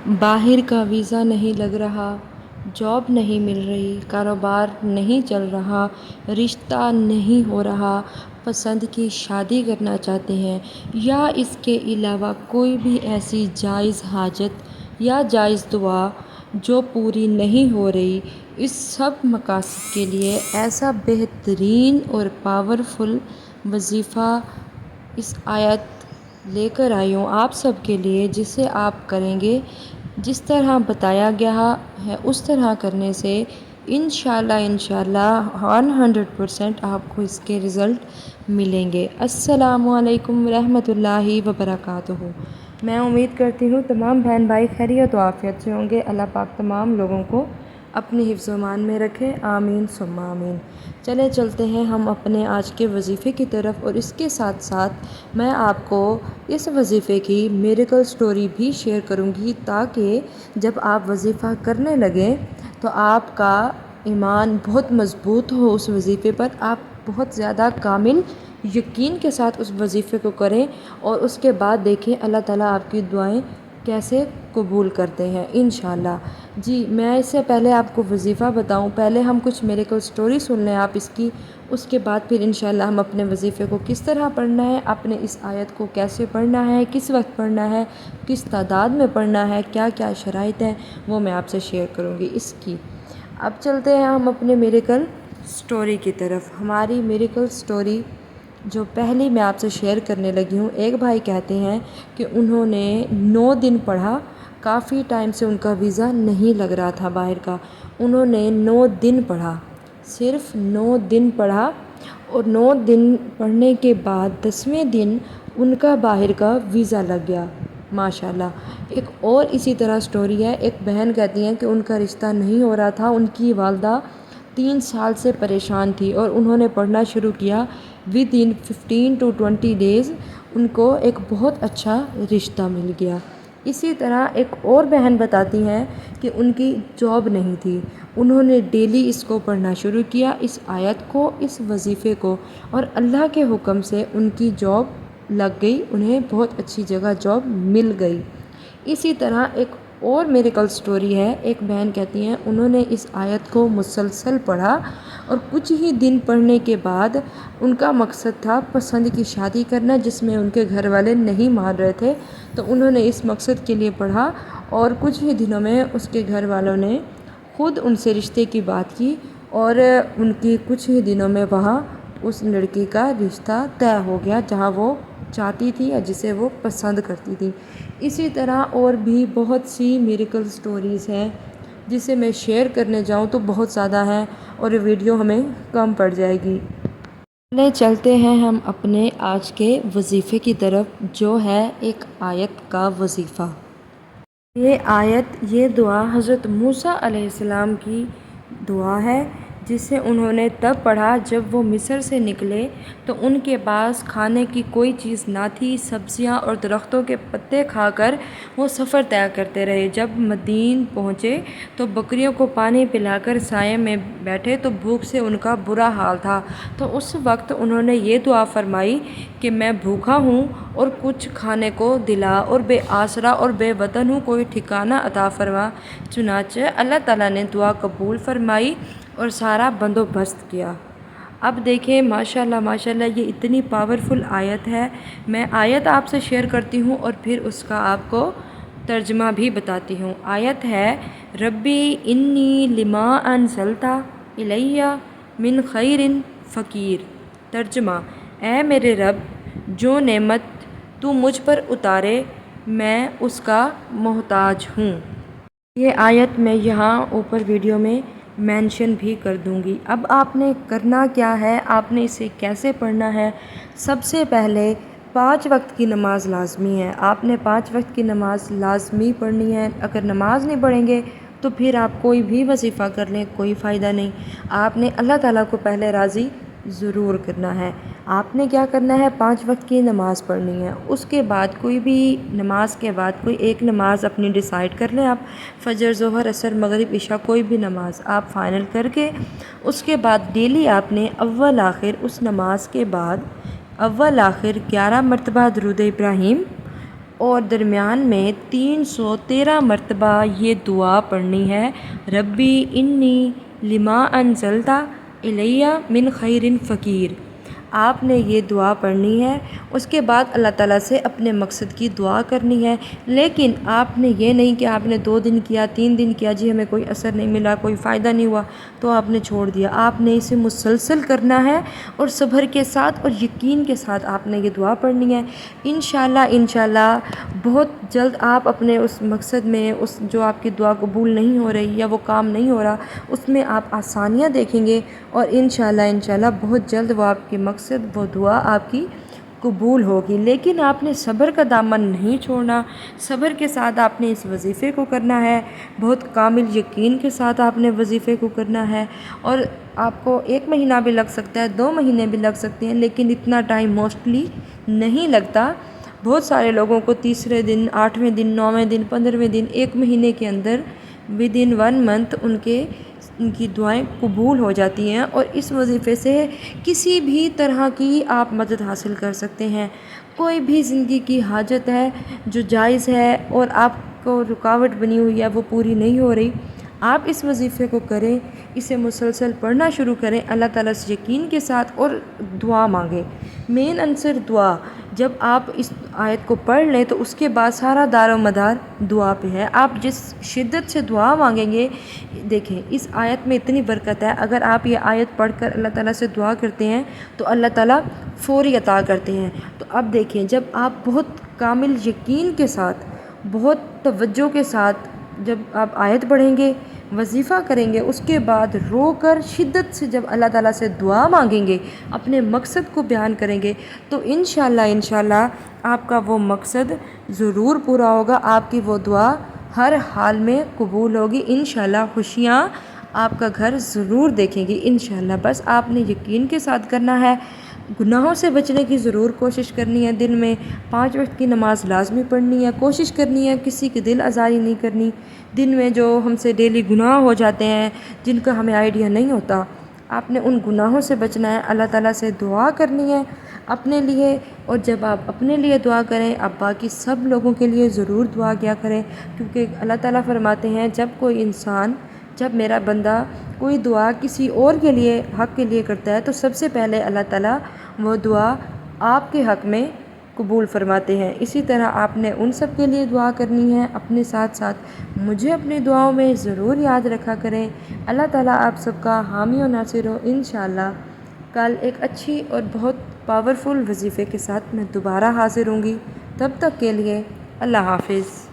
باہر کا ویزا نہیں لگ رہا، جاب نہیں مل رہی، کاروبار نہیں چل رہا، رشتہ نہیں ہو رہا، پسند کی شادی کرنا چاہتے ہیں یا اس کے علاوہ کوئی بھی ایسی جائز حاجت یا جائز دعا جو پوری نہیں ہو رہی، اس سب مقاصد کے لیے ایسا بہترین اور پاورفل وظیفہ اس آیت لے کر آئی ہوں آپ سب کے لیے، جسے آپ کریں گے جس طرح بتایا گیا ہے اس طرح کرنے سے انشاءاللہ 100% آپ کو اس کے رزلٹ ملیں گے۔ السلام علیکم ورحمۃ اللہ وبرکاتہ۔ میں امید کرتی ہوں تمام بہن بھائی خیریت و عافیت سے ہوں گے۔ اللہ پاک تمام لوگوں کو اپنی حفظ و امان میں رکھے، آمین ثم آمین۔ چلے چلتے ہیں ہم اپنے آج کے وظیفے کی طرف، اور اس کے ساتھ ساتھ میں آپ کو اس وظیفے کی میریکل سٹوری بھی شیئر کروں گی، تاکہ جب آپ وظیفہ کرنے لگیں تو آپ کا ایمان بہت مضبوط ہو، اس وظیفے پر آپ بہت زیادہ کامل یقین کے ساتھ اس وظیفے کو کریں، اور اس کے بعد دیکھیں اللہ تعالیٰ آپ کی دعائیں کیسے قبول کرتے ہیں انشاءاللہ۔ جی میں اس سے پہلے آپ کو وظیفہ بتاؤں، پہلے ہم کچھ میریکل سٹوری سن لیں آپ اس کی، اس کے بعد پھر انشاءاللہ ہم اپنے وظیفے کو کس طرح پڑھنا ہے، اپنے اس آیت کو کیسے پڑھنا ہے، کس وقت پڑھنا ہے، کس تعداد میں پڑھنا ہے، کیا کیا شرائط ہیں، وہ میں آپ سے شیئر کروں گی اس کی۔ اب چلتے ہیں ہم اپنے میریکل سٹوری کی طرف۔ ہماری میریکل سٹوری جو پہلی میں آپ سے شیئر کرنے لگی ہوں، ایک بھائی کہتے ہیں کہ انہوں نے 9 دن پڑھا، کافی ٹائم سے ان کا ویزا نہیں لگ رہا تھا باہر کا، انہوں نے 9 دن پڑھا، صرف 9 دن پڑھا، اور 9 دن پڑھنے کے بعد 10ویں دن ان کا باہر کا ویزا لگ گیا ماشاءاللہ۔ ایک اور اسی طرح سٹوری ہے، ایک بہن کہتی ہیں کہ ان کا رشتہ نہیں ہو رہا تھا، ان کی والدہ 3 سال سے پریشان تھی، اور انہوں نے پڑھنا شروع کیا، ودin 15 to 20 days ان کو ایک بہت اچھا رشتہ مل گیا۔ اسی طرح ایک اور بہن بتاتی ہیں کہ ان کی جاب نہیں تھی، انہوں نے ڈیلی اس کو پڑھنا شروع کیا، اس آیت کو، اس وظیفے کو، اور اللہ کے حکم سے ان کی جاب لگ گئی، انہیں بہت اچھی جگہ جاب مل گئی۔ اسی طرح ایک اور میریکل سٹوری ہے، ایک بہن کہتی ہیں انہوں نے اس آیت کو مسلسل پڑھا، اور کچھ ہی دن پڑھنے کے بعد ان کا مقصد تھا پسند کی شادی کرنا، جس میں ان کے گھر والے نہیں مان رہے تھے، تو انہوں نے اس مقصد کے لیے پڑھا، اور کچھ ہی دنوں میں اس کے گھر والوں نے خود ان سے رشتے کی بات کی، اور ان کی کچھ ہی دنوں میں وہاں اس لڑکی کا رشتہ طے ہو گیا جہاں وہ چاہتی تھی یا جسے وہ پسند کرتی تھی۔ اسی طرح اور بھی بہت سی میریکل سٹوریز ہیں، جسے میں شیئر کرنے جاؤں تو بہت زیادہ ہیں، اور یہ ویڈیو ہمیں کم پڑ جائے گی۔ چلے چلتے ہیں ہم اپنے آج کے وظیفے کی طرف، جو ہے ایک آیت کا وظیفہ۔ یہ آیت، یہ دعا حضرت موسیٰ علیہ السلام کی دعا ہے، جسے انہوں نے تب پڑھا جب وہ مصر سے نکلے تو ان کے پاس کھانے کی کوئی چیز نہ تھی، سبزیاں اور درختوں کے پتے کھا کر وہ سفر طے کرتے رہے۔ جب مدین پہنچے تو بکریوں کو پانی پلا کر سائے میں بیٹھے تو بھوک سے ان کا برا حال تھا، تو اس وقت انہوں نے یہ دعا فرمائی کہ میں بھوکا ہوں اور کچھ کھانے کو دلا، اور بے آسرا اور بے وطن ہوں، کوئی ٹھکانہ عطا فرما۔ چنانچہ اللہ تعالیٰ نے دعا قبول فرمائی اور سارا بندوبست کیا۔ اب دیکھیں ماشاءاللہ ماشاءاللہ، یہ اتنی پاورفل آیت ہے، میں آیت آپ سے شیئر کرتی ہوں اور پھر اس کا آپ کو ترجمہ بھی بتاتی ہوں۔ آیت ہے، ربی انی لما انزلت الی من خیر فقیر۔ ترجمہ، اے میرے رب، جو نعمت تو مجھ پر اتارے میں اس کا محتاج ہوں۔ یہ آیت میں یہاں اوپر ویڈیو میں مینشن بھی کر دوں گی۔ اب آپ نے کرنا کیا ہے، آپ نے اسے کیسے پڑھنا ہے۔ سب سے پہلے 5 وقت کی نماز لازمی ہے، آپ نے 5 وقت کی نماز لازمی پڑھنی ہے۔ اگر نماز نہیں پڑھیں گے تو پھر آپ کوئی بھی وظیفہ کر لیں، کوئی فائدہ نہیں۔ آپ نے اللہ تعالیٰ کو پہلے راضی ضرور کرنا ہے۔ آپ نے کیا کرنا ہے، 5 وقت کی نماز پڑھنی ہے۔ اس کے بعد کوئی بھی نماز کے بعد کوئی ایک نماز اپنی ڈیسائیڈ کر لیں آپ، فجر، ظہر، عصر، مغرب، عشاء، کوئی بھی نماز آپ فائنل کر کے، اس کے بعد ڈیلی آپ نے اول آخر اس نماز کے بعد اول آخر 11 مرتبہ درود ابراہیم اور درمیان میں 313 مرتبہ یہ دعا پڑھنی ہے، ربی انی لما انزلت الی من خیر فقیر۔ آپ نے یہ دعا پڑھنی ہے، اس کے بعد اللہ تعالیٰ سے اپنے مقصد کی دعا کرنی ہے۔ لیکن آپ نے یہ نہیں کہ آپ نے 2 دن کیا، 3 دن کیا، جی ہمیں کوئی اثر نہیں ملا، کوئی فائدہ نہیں ہوا تو آپ نے چھوڑ دیا۔ آپ نے اسے مسلسل کرنا ہے اور صبر کے ساتھ اور یقین کے ساتھ آپ نے یہ دعا پڑھنی ہے۔ انشاءاللہ بہت جلد آپ اپنے اس مقصد میں، اس جو آپ کی دعا قبول نہیں ہو رہی یا وہ کام نہیں ہو رہا، اس میں آپ آسانیاں دیکھیں گے، اور انشاءاللہ بہت جلد وہ آپ کے مقصد، وہ دعا آپ کی قبول ہوگی۔ لیکن آپ نے صبر کا دامن نہیں چھوڑنا، صبر کے ساتھ آپ نے اس وظیفے کو کرنا ہے، بہت کامل یقین کے ساتھ آپ نے وظیفے کو کرنا ہے، اور آپ کو 1 مہینہ بھی لگ سکتا ہے، 2 مہینے بھی لگ سکتے ہیں، لیکن اتنا ٹائم موسٹلی نہیں لگتا۔ بہت سارے لوگوں کو 30ویں دن، 8ویں دن، 9ویں دن، 15ویں دن، 1 مہینے کے اندر ودن 1 منتھ ان کی دعائیں قبول ہو جاتی ہیں، اور اس وظیفے سے کسی بھی طرح کی آپ مدد حاصل کر سکتے ہیں۔ کوئی بھی زندگی کی حاجت ہے جو جائز ہے اور آپ کو رکاوٹ بنی ہوئی ہے، وہ پوری نہیں ہو رہی، آپ اس وظیفے کو کریں، اسے مسلسل پڑھنا شروع کریں اللہ تعالیٰ سے یقین کے ساتھ، اور دعا مانگیں۔ مین عنصر دعا، جب آپ اس آیت کو پڑھ لیں تو اس کے بعد سارا دار و مدار دعا پہ ہے۔ آپ جس شدت سے دعا مانگیں گے، دیکھیں اس آیت میں اتنی برکت ہے، اگر آپ یہ آیت پڑھ کر اللہ تعالیٰ سے دعا کرتے ہیں تو اللہ تعالیٰ فوری عطا کرتے ہیں۔ تو اب دیکھیں، جب آپ بہت کامل یقین کے ساتھ، بہت توجہ کے ساتھ جب آپ آیت پڑھیں گے، وظیفہ کریں گے، اس کے بعد رو کر شدت سے جب اللہ تعالیٰ سے دعا مانگیں گے، اپنے مقصد کو بیان کریں گے، تو انشاءاللہ آپ کا وہ مقصد ضرور پورا ہوگا، آپ کی وہ دعا ہر حال میں قبول ہوگی۔ انشاءاللہ خوشیاں آپ کا گھر ضرور دیکھیں گی انشاءاللہ۔ بس آپ نے یقین کے ساتھ کرنا ہے، گناہوں سے بچنے کی ضرور کوشش کرنی ہے، دن میں 5 وقت کی نماز لازمی پڑھنی ہے، کوشش کرنی ہے کسی کی دل آزاری نہیں کرنی۔ دن میں جو ہم سے ڈیلی گناہ ہو جاتے ہیں جن کا ہمیں آئیڈیا نہیں ہوتا، آپ نے ان گناہوں سے بچنا ہے، اللہ تعالیٰ سے دعا کرنی ہے اپنے لیے، اور جب آپ اپنے لیے دعا کریں، آپ باقی سب لوگوں کے لیے ضرور دعا کیا کریں، کیونکہ اللہ تعالیٰ فرماتے ہیں جب میرا بندہ کوئی دعا کسی اور کے لیے، حق کے لیے کرتا ہے، تو سب سے پہلے اللہ تعالیٰ وہ دعا آپ کے حق میں قبول فرماتے ہیں۔ اسی طرح آپ نے ان سب کے لیے دعا کرنی ہے، اپنے ساتھ ساتھ مجھے اپنی دعاؤں میں ضرور یاد رکھا کریں۔ اللہ تعالیٰ آپ سب کا حامی و ناصر ہو۔ انشاءاللہ کل ایک اچھی اور بہت پاورفل وظیفے کے ساتھ میں دوبارہ حاضر ہوں گی، تب تک کے لیے اللہ حافظ۔